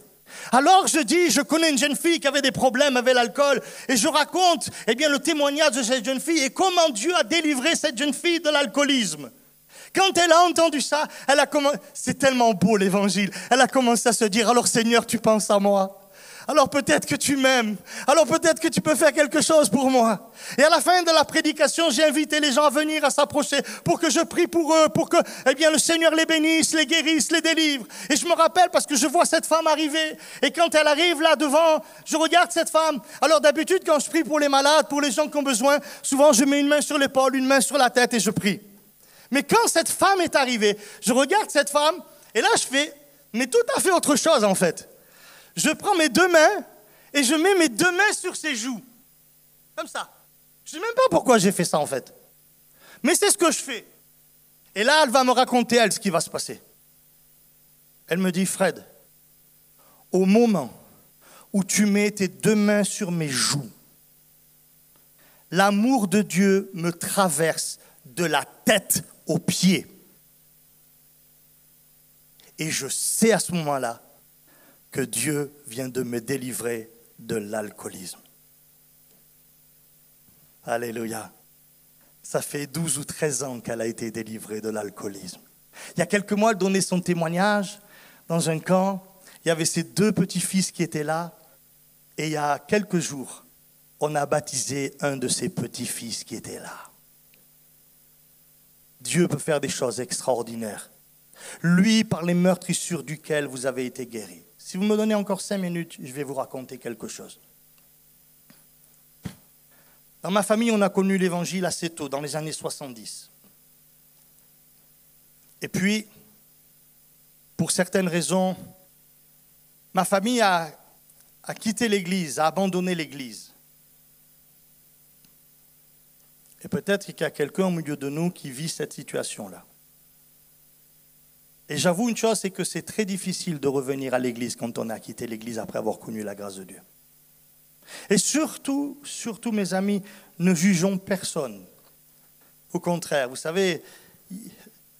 Alors je dis, je connais une jeune fille qui avait des problèmes avec l'alcool et je raconte le témoignage de cette jeune fille et comment Dieu a délivré cette jeune fille de l'alcoolisme. Quand elle a entendu ça, elle a commencé, c'est tellement beau l'évangile, elle a commencé à se dire, alors Seigneur, tu penses à moi. Alors peut-être que tu m'aimes. Alors peut-être que tu peux faire quelque chose pour moi. Et à la fin de la prédication, j'ai invité les gens à venir, à s'approcher pour que je prie pour eux, pour que le Seigneur les bénisse, les guérisse, les délivre. Et je me rappelle parce que je vois cette femme arriver. Et quand elle arrive là devant, je regarde cette femme. Alors d'habitude, quand je prie pour les malades, pour les gens qui ont besoin, souvent je mets une main sur l'épaule, une main sur la tête et je prie. Mais quand cette femme est arrivée, je regarde cette femme et là je fais, mais tout à fait autre chose en fait. Je prends mes deux mains et je mets mes deux mains sur ses joues. Comme ça. Je ne sais même pas pourquoi j'ai fait ça en fait. Mais c'est ce que je fais. Et là, elle va me raconter, elle, ce qui va se passer. Elle me dit, Fred, au moment où tu mets tes deux mains sur mes joues, l'amour de Dieu me traverse de la tête aux pieds. Et je sais à ce moment-là que Dieu vient de me délivrer de l'alcoolisme. Alléluia. Ça fait 12 ou 13 ans qu'elle a été délivrée de l'alcoolisme. Il y a quelques mois, elle donnait son témoignage dans un camp. Il y avait ses deux petits-fils qui étaient là. Et il y a quelques jours, on a baptisé un de ses petits-fils qui était là. Dieu peut faire des choses extraordinaires. Lui, par les meurtrissures duquel vous avez été guéris. Si vous me donnez encore 5 minutes, je vais vous raconter quelque chose. Dans ma famille, on a connu l'évangile assez tôt, dans les années 70. Et puis, pour certaines raisons, ma famille a quitté l'église, a abandonné l'église. Et peut-être qu'il y a quelqu'un au milieu de nous qui vit cette situation-là. Et j'avoue une chose, c'est que c'est très difficile de revenir à l'église quand on a quitté l'église après avoir connu la grâce de Dieu. Et surtout, mes amis, ne jugeons personne. Au contraire, vous savez, il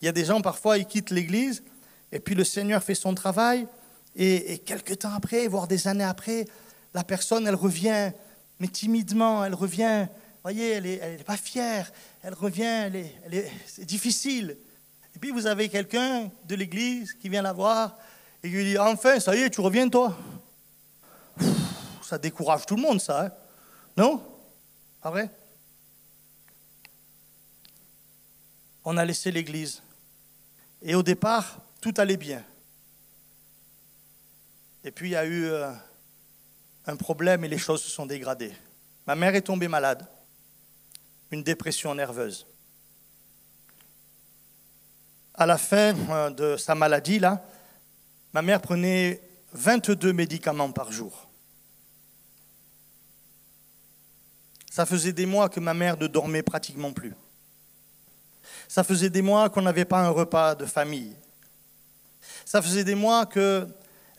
y a des gens, parfois, ils quittent l'église, et puis le Seigneur fait son travail, et quelques temps après, voire des années après, la personne, elle revient, mais timidement, elle revient, vous voyez, elle n'est pas fière, elle revient, c'est difficile. Et puis vous avez quelqu'un de l'église qui vient la voir, et qui lui dit, enfin, ça y est, tu reviens toi. Ça décourage tout le monde, ça, hein? Non? Pas vrai? On a laissé l'église. Et au départ, tout allait bien. Et puis, il y a eu un problème et les choses se sont dégradées. Ma mère est tombée malade. Une dépression nerveuse. À la fin de sa maladie, là, ma mère prenait 22 médicaments par jour. Ça faisait des mois que ma mère ne dormait pratiquement plus. Ça faisait des mois qu'on n'avait pas un repas de famille. Ça faisait des mois que,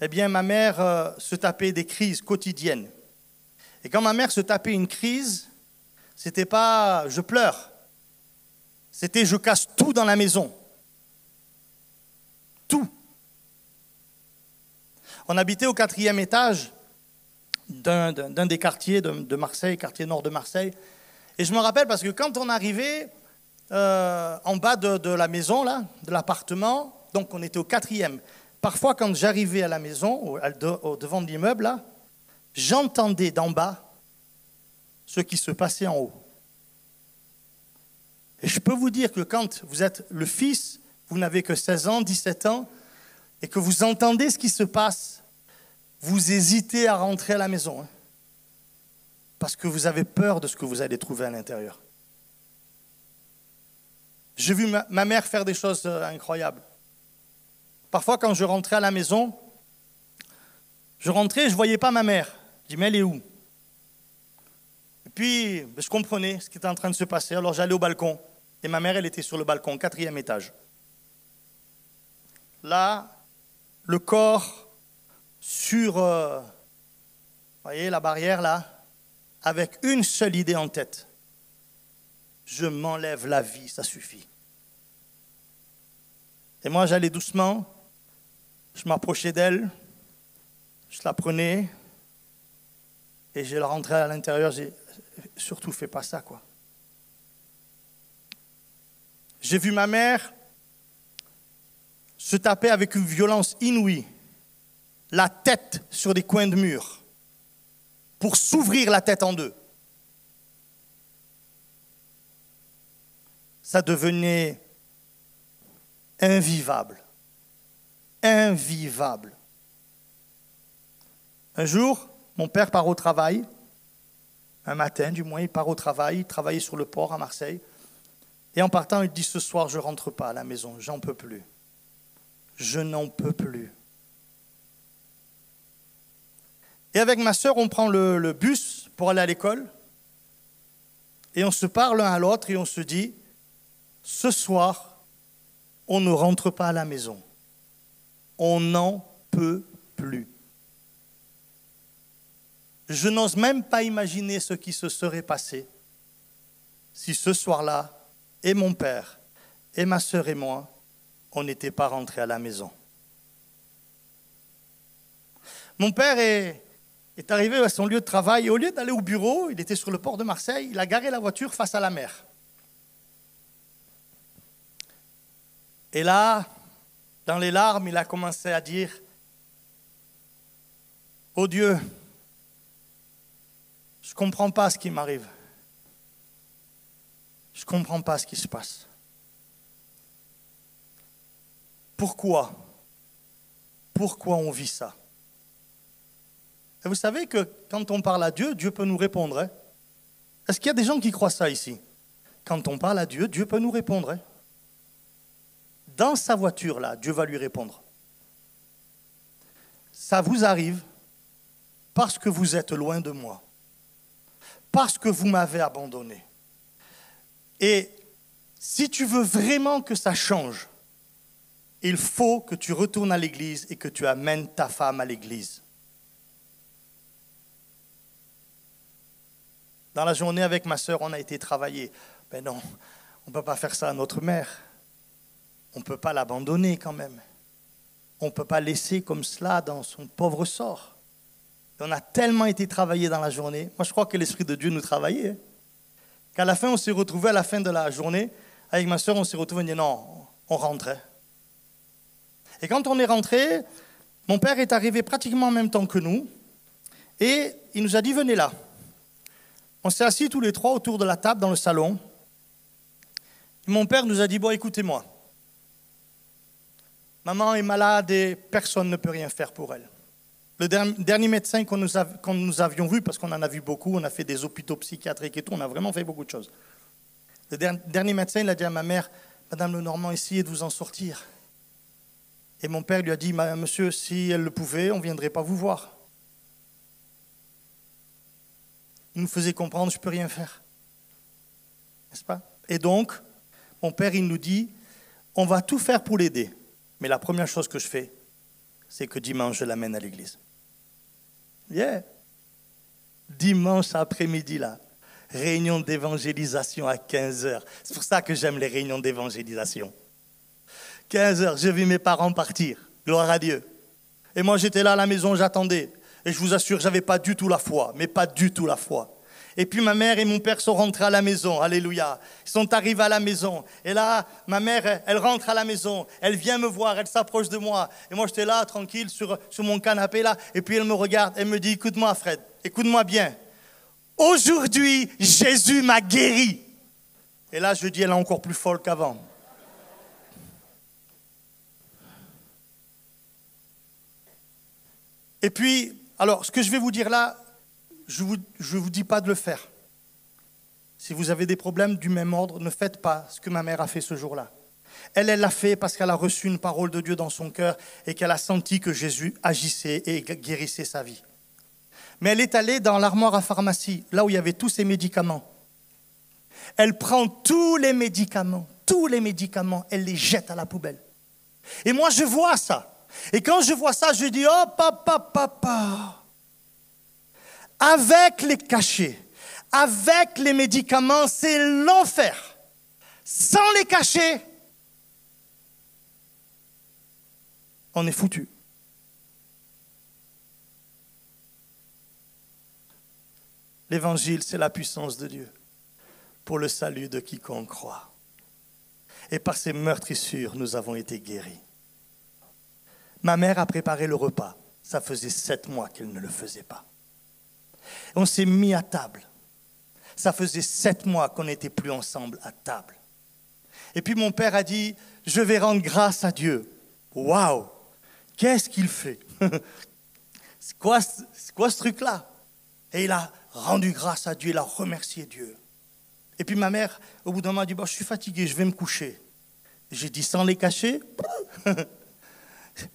ma mère se tapait des crises quotidiennes. Et quand ma mère se tapait une crise, c'était pas « je pleure », c'était « je casse tout dans la maison ». Tout. On habitait au 4e étage d'un des quartiers de Marseille, quartier nord de Marseille. Et je me rappelle parce que quand on arrivait en bas de la maison, là, de l'appartement, donc on était au 4e. Parfois, quand j'arrivais à la maison, au devant de l'immeuble, là, j'entendais d'en bas ce qui se passait en haut. Et je peux vous dire que quand vous êtes le fils, vous n'avez que 16 ans, 17 ans, et que vous entendez ce qui se passe, vous hésitez à rentrer à la maison, hein, parce que vous avez peur de ce que vous allez trouver à l'intérieur. J'ai vu ma mère faire des choses incroyables. Parfois, quand je rentrais à la maison, je rentrais et je ne voyais pas ma mère. Je dis, mais elle est où? Et puis, je comprenais ce qui était en train de se passer. Alors, j'allais au balcon. Et ma mère, elle était sur le balcon, 4e étage. Là, le corps sur, vous voyez, la barrière, là, avec une seule idée en tête. Je m'enlève la vie, ça suffit. Et moi, j'allais doucement, je m'approchais d'elle, je la prenais, et je la rentrais à l'intérieur, j'ai surtout fais pas ça, quoi. J'ai vu ma mère se taper avec une violence inouïe, la tête sur des coins de mur, pour s'ouvrir la tête en deux. Ça devenait invivable. Invivable. Un jour, mon père part au travail, un matin du moins, il part au travail, il travaillait sur le port à Marseille, et en partant, il dit, ce soir, je ne rentre pas à la maison, j'en peux plus. Je n'en peux plus. Et avec ma sœur, on prend le bus pour aller à l'école, et on se parle l'un à l'autre, et on se dit, ce soir, on ne rentre pas à la maison. On n'en peut plus. Je n'ose même pas imaginer ce qui se serait passé si ce soir-là, et mon père, et ma sœur et moi, on n'était pas rentrés à la maison. Mon père est arrivé à son lieu de travail, et au lieu d'aller au bureau, il était sur le port de Marseille, il a garé la voiture face à la mer. Et là, dans les larmes, il a commencé à dire, « Oh Dieu, je ne comprends pas ce qui m'arrive. Je ne comprends pas ce qui se passe. Pourquoi? Pourquoi on vit ça? » Et vous savez que quand on parle à Dieu, Dieu peut nous répondre. Hein? Est-ce qu'il y a des gens qui croient ça ici? Quand on parle à Dieu, Dieu peut nous répondre. Hein? Dans sa voiture, là, Dieu va lui répondre. Ça vous arrive parce que vous êtes loin de moi. Parce que vous m'avez abandonné. Et si tu veux vraiment que ça change, il faut que tu retournes à l'église et que tu amènes ta femme à l'église. Dans la journée avec ma sœur, on a été travailler. Ben non, on ne peut pas faire ça à notre mère. On ne peut pas l'abandonner quand même. On ne peut pas laisser comme cela dans son pauvre sort. Et on a tellement été travailler dans la journée. Moi, je crois que l'Esprit de Dieu nous travaillait. Qu'à la fin, on s'est retrouvés à la fin de la journée. Avec ma sœur, on s'est retrouvés et on dit non, on rentrait. Et quand on est rentré, mon père est arrivé pratiquement en même temps que nous. Et il nous a dit, venez là. On s'est assis tous les trois autour de la table dans le salon. Et mon père nous a dit, bon, écoutez-moi. Maman est malade et personne ne peut rien faire pour elle. Le dernier médecin qu'on nous avions vu, parce qu'on en a vu beaucoup, on a fait des hôpitaux psychiatriques et tout, on a vraiment fait beaucoup de choses. Le dernier médecin, il a dit à ma mère, Madame Lenormand, essayez de vous en sortir. Et mon père lui a dit, monsieur, si elle le pouvait, on ne viendrait pas vous voir. Il nous faisait comprendre, je ne peux rien faire. N'est-ce pas? Et donc, mon père, il nous dit, on va tout faire pour l'aider. Mais la première chose que je fais, c'est que dimanche, je l'amène à l'église. Yeah. Dimanche après-midi, là, réunion d'évangélisation à 15h. C'est pour ça que j'aime les réunions d'évangélisation. 15h, j'ai vu mes parents partir. Gloire à Dieu. Et moi, j'étais là à la maison, j'attendais. Et je vous assure, je n'avais pas du tout la foi, mais pas du tout la foi. Et puis ma mère et mon père sont rentrés à la maison, alléluia. Ils sont arrivés à la maison. Et là, ma mère, elle rentre à la maison. Elle vient me voir, elle s'approche de moi. Et moi, j'étais là, tranquille, sur mon canapé, là. Et puis elle me regarde, elle me dit, écoute-moi, Fred, écoute-moi bien. Aujourd'hui, Jésus m'a guéri. Et là, je dis, elle est encore plus folle qu'avant. Et puis, alors, ce que je vais vous dire là, je ne vous dis pas de le faire. Si vous avez des problèmes du même ordre, ne faites pas ce que ma mère a fait ce jour-là. Elle l'a fait parce qu'elle a reçu une parole de Dieu dans son cœur et qu'elle a senti que Jésus agissait et guérissait sa vie. Mais elle est allée dans l'armoire à pharmacie, là où il y avait tous ces médicaments. Elle prend tous les médicaments, elle les jette à la poubelle. Et moi, je vois ça. Et quand je vois ça, je dis, oh papa, avec les cachets, avec les médicaments, c'est l'enfer. Sans les cachets, on est foutu. L'évangile, c'est la puissance de Dieu pour le salut de quiconque croit. Et par ces meurtrissures, nous avons été guéris. Ma mère a préparé le repas. Ça faisait 7 mois qu'elle ne le faisait pas. On s'est mis à table. Ça faisait 7 mois qu'on n'était plus ensemble à table. Et puis mon père a dit, je vais rendre grâce à Dieu. Waouh! Qu'est-ce qu'il fait? C'est quoi ce truc-là? Et il a rendu grâce à Dieu, il a remercié Dieu. Et puis ma mère, au bout d'un moment, a dit, je suis fatigué, je vais me coucher. J'ai dit, sans les cacher?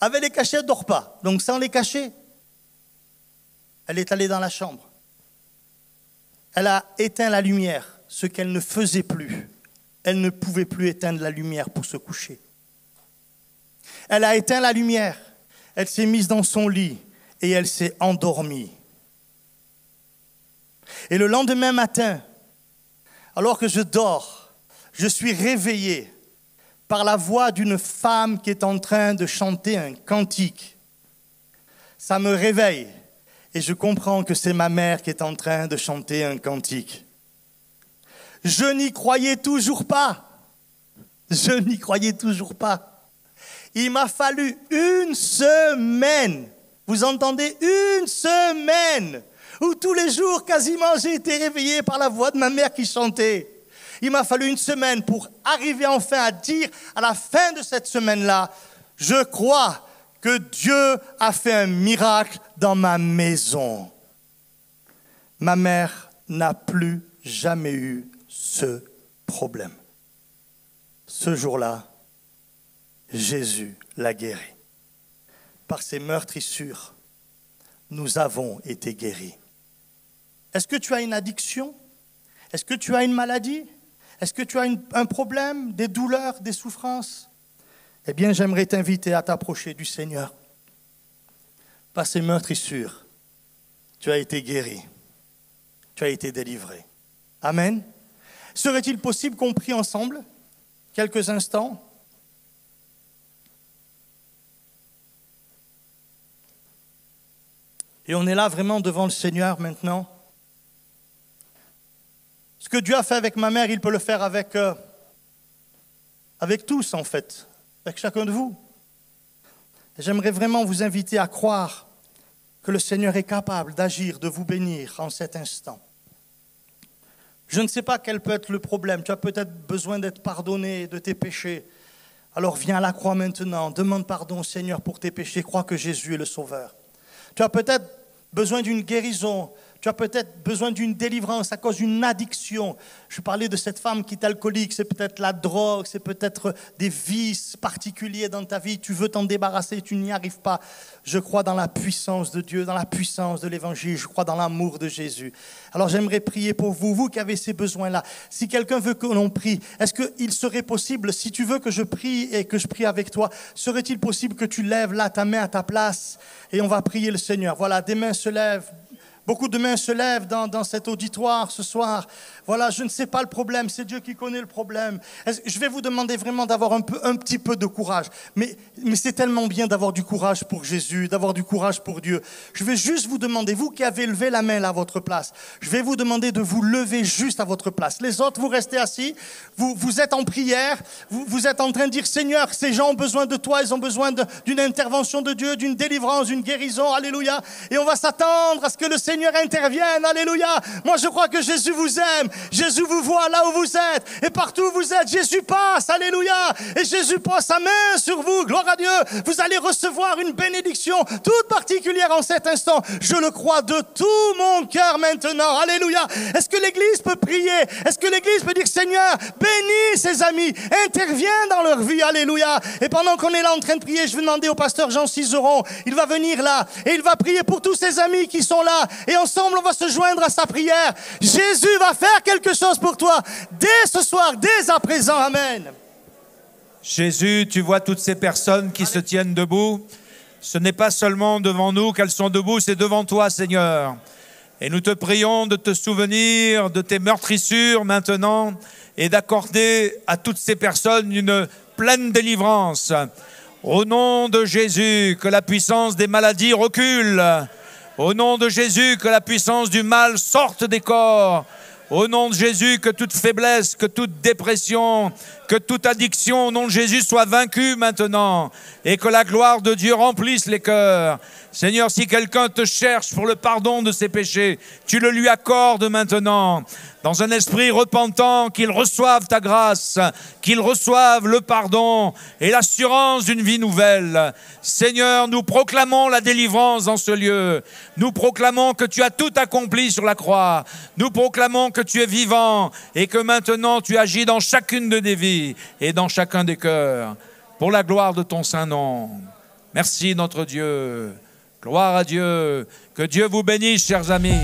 Avec les cachets, elle ne dort pas. Donc sans les cacher, elle est allée dans la chambre. Elle a éteint la lumière, ce qu'elle ne faisait plus. Elle ne pouvait plus éteindre la lumière pour se coucher. Elle a éteint la lumière. Elle s'est mise dans son lit et elle s'est endormie. Et le lendemain matin, alors que je dors, je suis réveillé par la voix d'une femme qui est en train de chanter un cantique. Ça me réveille et je comprends que c'est ma mère qui est en train de chanter un cantique. Je n'y croyais toujours pas. Je n'y croyais toujours pas. Il m'a fallu une semaine, vous entendez, une semaine, où tous les jours quasiment j'ai été réveillé par la voix de ma mère qui chantait. Il m'a fallu une semaine pour arriver enfin à dire, à la fin de cette semaine-là, je crois que Dieu a fait un miracle dans ma maison. Ma mère n'a plus jamais eu ce problème. Ce jour-là, Jésus l'a guéri. Par ses meurtrissures, nous avons été guéris. Est-ce que tu as une addiction? Est-ce que tu as une maladie? Est-ce que tu as un problème, des douleurs, des souffrances? eh bien, j'aimerais t'inviter à t'approcher du Seigneur. Par ces meurtrissures, tu as été guéri. Tu as été délivré. Amen. Serait-il possible qu'on prie ensemble quelques instants? Et on est là vraiment devant le Seigneur maintenant. Ce que Dieu a fait avec ma mère, il peut le faire avec tous en fait, avec chacun de vous. J'aimerais vraiment vous inviter à croire que le Seigneur est capable d'agir, de vous bénir en cet instant. Je ne sais pas quel peut être le problème. Tu as peut-être besoin d'être pardonné de tes péchés. Alors viens à la croix maintenant. Demande pardon au Seigneur pour tes péchés. Crois que Jésus est le Sauveur. Tu as peut-être besoin d'une guérison. Tu as peut-être besoin d'une délivrance à cause d'une addiction. Je parlais de cette femme qui est alcoolique. C'est peut-être la drogue, c'est peut-être des vices particuliers dans ta vie. Tu veux t'en débarrasser, tu n'y arrives pas. Je crois dans la puissance de Dieu, dans la puissance de l'Évangile. Je crois dans l'amour de Jésus. Alors j'aimerais prier pour vous, vous qui avez ces besoins-là. Si quelqu'un veut que l'on prie, est-ce qu'il serait possible, si tu veux que je prie et que je prie avec toi, serait-il possible que tu lèves là ta main à ta place et on va prier le Seigneur? Voilà, des mains se lèvent. Beaucoup de mains se lèvent dans cet auditoire ce soir. Voilà, je ne sais pas le problème, c'est Dieu qui connaît le problème. Je vais vous demander vraiment d'avoir un petit peu de courage. Mais c'est tellement bien d'avoir du courage pour Jésus, d'avoir du courage pour Dieu. Je vais juste vous demander, vous qui avez levé la main là à votre place, je vais vous demander de vous lever juste à votre place. Les autres, vous restez assis, vous êtes en prière, vous êtes en train de dire, Seigneur, ces gens ont besoin de toi, ils ont besoin d'une intervention de Dieu, d'une délivrance, d'une guérison, alléluia. Et on va s'attendre à ce que le Seigneur intervienne, alléluia. Moi je crois que Jésus vous aime, Jésus vous voit là où vous êtes, et partout où vous êtes, Jésus passe, alléluia, et Jésus pose sa main sur vous, gloire à Dieu. Vous allez recevoir une bénédiction toute particulière en cet instant, je le crois de tout mon cœur maintenant, alléluia. Est-ce que l'Église peut prier? Est-ce que l'Église peut dire, Seigneur, bénis ses amis, interviens dans leur vie, alléluia. Et pendant qu'on est là en train de prier, je vais demander au pasteur Jean Cizeron, il va venir là, et il va prier pour tous ses amis qui sont là, et ensemble on va se joindre à sa prière. Jésus va faire quelque chose pour toi dès ce soir, dès à présent, amen. Jésus, tu vois toutes ces personnes qui se tiennent debout. Ce n'est pas seulement devant nous qu'elles sont debout, c'est devant toi, Seigneur. Et nous te prions de te souvenir de tes meurtrissures maintenant et d'accorder à toutes ces personnes une pleine délivrance. Au nom de Jésus, que la puissance des maladies recule. Au nom de Jésus, que la puissance du mal sorte des corps. Au nom de Jésus, que toute faiblesse, que toute dépression, que toute addiction, au nom de Jésus, soit vaincue maintenant. Et que la gloire de Dieu remplisse les cœurs. Seigneur, si quelqu'un te cherche pour le pardon de ses péchés, tu le lui accordes maintenant. Dans un esprit repentant, qu'il reçoive ta grâce, qu'il reçoive le pardon et l'assurance d'une vie nouvelle. Seigneur, nous proclamons la délivrance dans ce lieu. Nous proclamons que tu as tout accompli sur la croix. Nous proclamons que tu es vivant et que maintenant tu agis dans chacune de des vies et dans chacun des cœurs. Pour la gloire de ton saint nom. Merci notre Dieu. Gloire à Dieu. Que Dieu vous bénisse, chers amis.